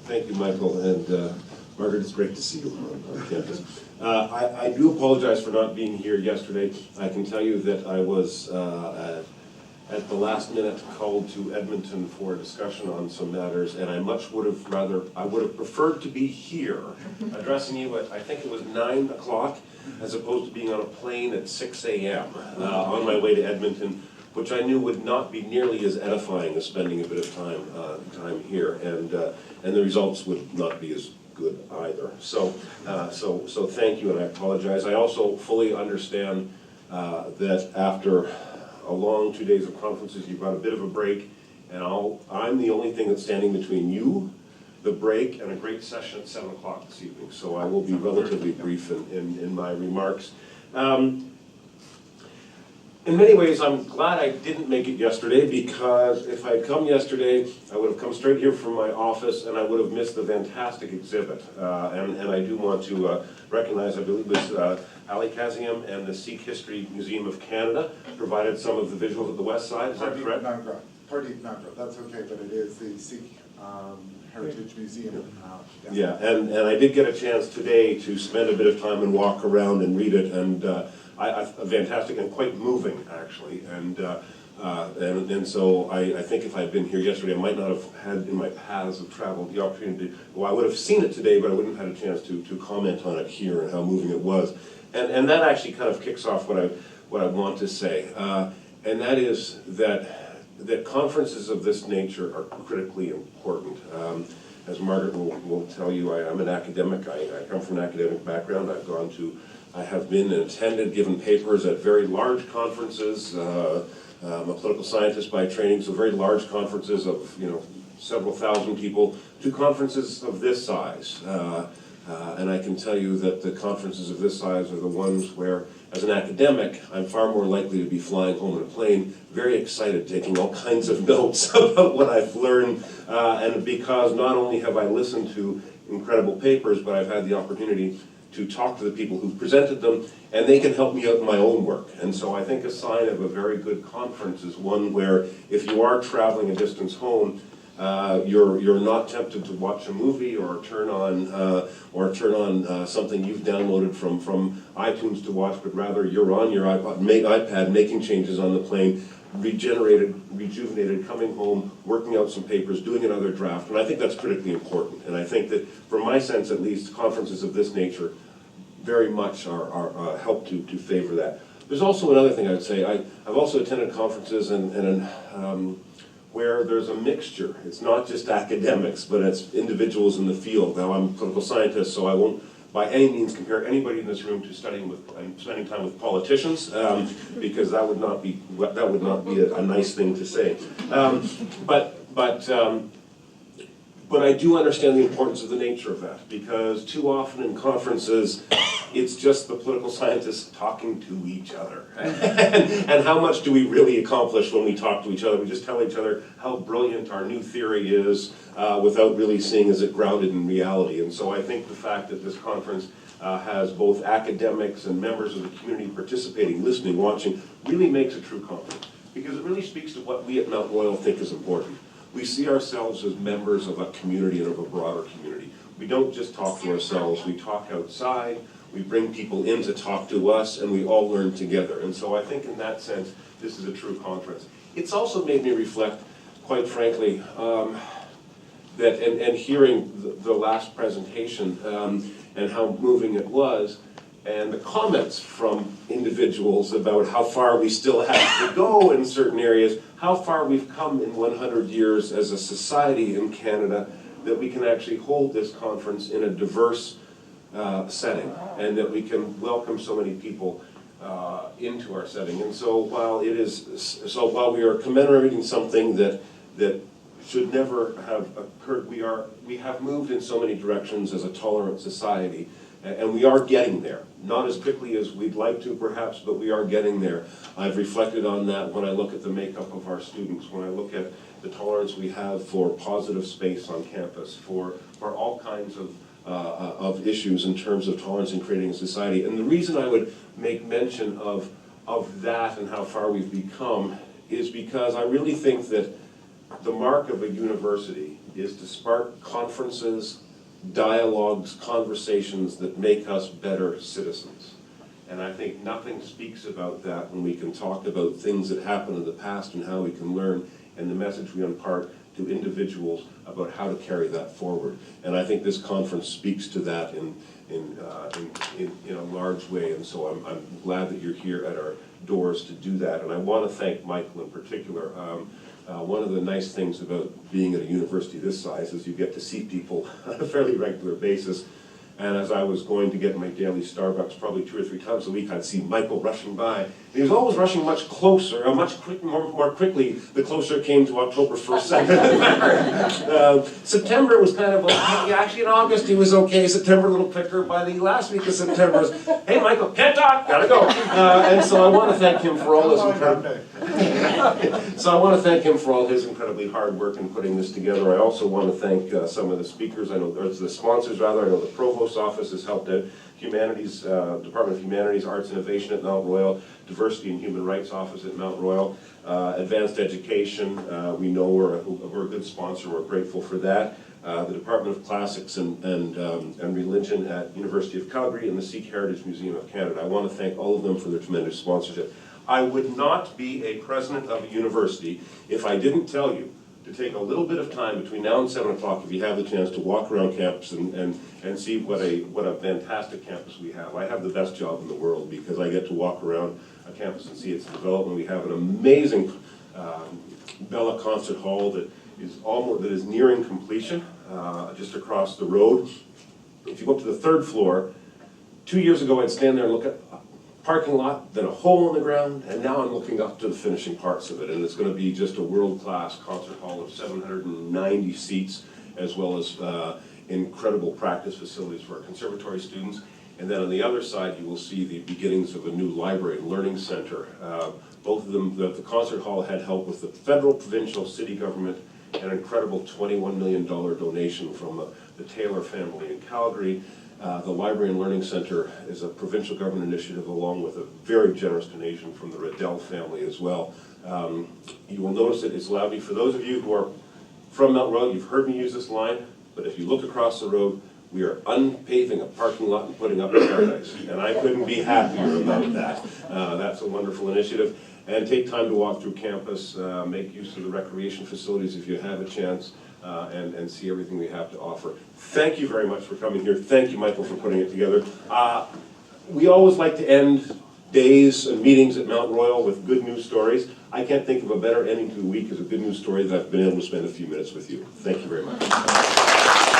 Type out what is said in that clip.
Thank you, Michael, and Margaret, it's great to see you on campus. I do apologize for not being here yesterday. I can tell you that I was at the last minute called to Edmonton for a discussion on some matters, and I would have preferred to be here addressing you at, I think it was 9 o'clock, as opposed to being on a plane at 6 a.m. On my way to Edmonton, which I knew would not be nearly as edifying as spending a bit of time here, and the results would not be as good either. So thank you, and I apologize. I also fully understand that after a long 2 days of conferences, you've got a bit of a break, and I'm the only thing that's standing between you, the break, and a great session at 7 o'clock this evening. So I will be relatively brief in my remarks. In many ways, I'm glad I didn't make it yesterday, because if I'd come yesterday, I would have come straight here from my office and I would have missed the fantastic exhibit. And I do want to recognize, I believe it was Ali Kazim and the Sikh History Museum of Canada provided some of the visuals at the west side, is that correct? Pardeep Nagra, that's okay, but it is the Sikh Heritage Museum. Yeah, and I did get a chance today to spend a bit of time and walk around and read it, and fantastic and quite moving, actually. And so I think if I had been here yesterday, I might not have had in my paths of travel the opportunity. Well, I would have seen it today, but I wouldn't have had a chance to comment on it here and how moving it was. And that actually kind of kicks off what I want to say, and that is that conferences of this nature are critically important. As Margaret will tell you, I'm an academic. I come from an academic background. I have been and attended, given papers at very large conferences. I'm a political scientist by training, so very large conferences of several thousand people, to conferences of this size. And I can tell you that the conferences of this size are the ones where, as an academic, I'm far more likely to be flying home in a plane, very excited, taking all kinds of notes about what I've learned, and because not only have I listened to incredible papers, but I've had the opportunity to talk to the people who presented them, and they can help me out in my own work. And so I think a sign of a very good conference is one where, if you are traveling a distance home, you're not tempted to watch a movie or turn on something you've downloaded from iTunes to watch, but rather you're on your iPad making changes on the plane, rejuvenated, coming home, working out some papers, doing another draft, and I think that's critically important. And I think that, from my sense at least, conferences of this nature very much are help to favor that. There's also another thing I would say. I've also attended conferences where there's a mixture. It's not just academics, but it's individuals in the field. Now, I'm a political scientist, so I won't by any means compare anybody in this room to spending time with politicians, because that would not be a nice thing to say. But I do understand the importance of the nature of that, because too often in conferences, it's just the political scientists talking to each other. And how much do we really accomplish when we talk to each other? We just tell each other how brilliant our new theory is, without really seeing is it grounded in reality. And so I think the fact that this conference has both academics and members of the community participating, listening, watching, really makes a true conference, because it really speaks to what we at Mount Royal think is important. We see ourselves as members of a community and of a broader community. We don't just talk to ourselves, we talk outside, we bring people in to talk to us, and we all learn together. And so I think in that sense, this is a true conference. It's also made me reflect, quite frankly, that, and hearing the last presentation and how moving it was, and the comments from individuals about how far we still have to go in certain areas, how far we've come in 100 years as a society in Canada, that we can actually hold this conference in a diverse setting, and that we can welcome so many people into our setting. And so while we are commemorating something that should never have occurred, we have moved in so many directions as a tolerant society. And we are getting there. Not as quickly as we'd like to, perhaps, but we are getting there. I've reflected on that when I look at the makeup of our students, when I look at the tolerance we have for positive space on campus, for all kinds of issues in terms of tolerance and creating a society. And the reason I would make mention of that and how far we've become is because I really think that the mark of a university is to spark conferences, dialogues, conversations that make us better citizens. And I think nothing speaks about that when we can talk about things that happened in the past and how we can learn, and the message we impart to individuals about how to carry that forward. And I think this conference speaks to that in a large way, and so I'm glad that you're here at our doors to do that. And I want to thank Michael in particular. One of the nice things about being at a university this size is you get to see people on a fairly regular basis. And as I was going to get my daily Starbucks probably 2 or 3 times a week, I'd see Michael rushing by. And he was always rushing much closer, more quickly, the closer it came to October 1st, 2nd. September was kind of, actually in August he was okay, September a little quicker. By the last week of September was, hey Michael, can't talk, gotta go. And so I want to thank him for all his incredibly hard work in putting this together. I also want to thank some of the speakers, or the sponsors rather. I know the Provost Office has helped out, Humanities, Department of Humanities, Arts Innovation at Mount Royal, Diversity and Human Rights Office at Mount Royal, Advanced Education, we know we're a good sponsor, we're grateful for that. The Department of Classics and Religion at University of Calgary, and the Sikh Heritage Museum of Canada. I want to thank all of them for their tremendous sponsorship. I would not be a president of a university if I didn't tell you to take a little bit of time between now and 7 o'clock, if you have the chance, to walk around campus and see what a fantastic campus we have. I have the best job in the world because I get to walk around a campus and see its development. We have an amazing Bella Concert Hall that is nearing completion, just across the road. If you go up to the 3rd floor, 2 years ago I'd stand there and look at parking lot, then a hole in the ground, and now I'm looking up to the finishing parts of it, and it's going to be just a world-class concert hall of 790 seats, as well as incredible practice facilities for our conservatory students. And then on the other side, you will see the beginnings of a new library and learning center. Both of them, the concert hall had help with the federal, provincial, city government, an incredible $21 million donation from the Taylor family in Calgary. The Library and Learning Center is a provincial government initiative, along with a very generous donation from the Riddell family as well. You will notice that it's allowed me, for those of you who are from Mount Royal, you've heard me use this line, but if you look across the road, we are unpaving a parking lot and putting up a paradise, and I couldn't be happier about that. That's a wonderful initiative. And take time to walk through campus, make use of the recreation facilities if you have a chance. And see everything we have to offer. Thank you very much for coming here. Thank you, Michael, for putting it together. We always like to end days and meetings at Mount Royal with good news stories. I can't think of a better ending to the week as a good news story that I've been able to spend a few minutes with you. Thank you very much.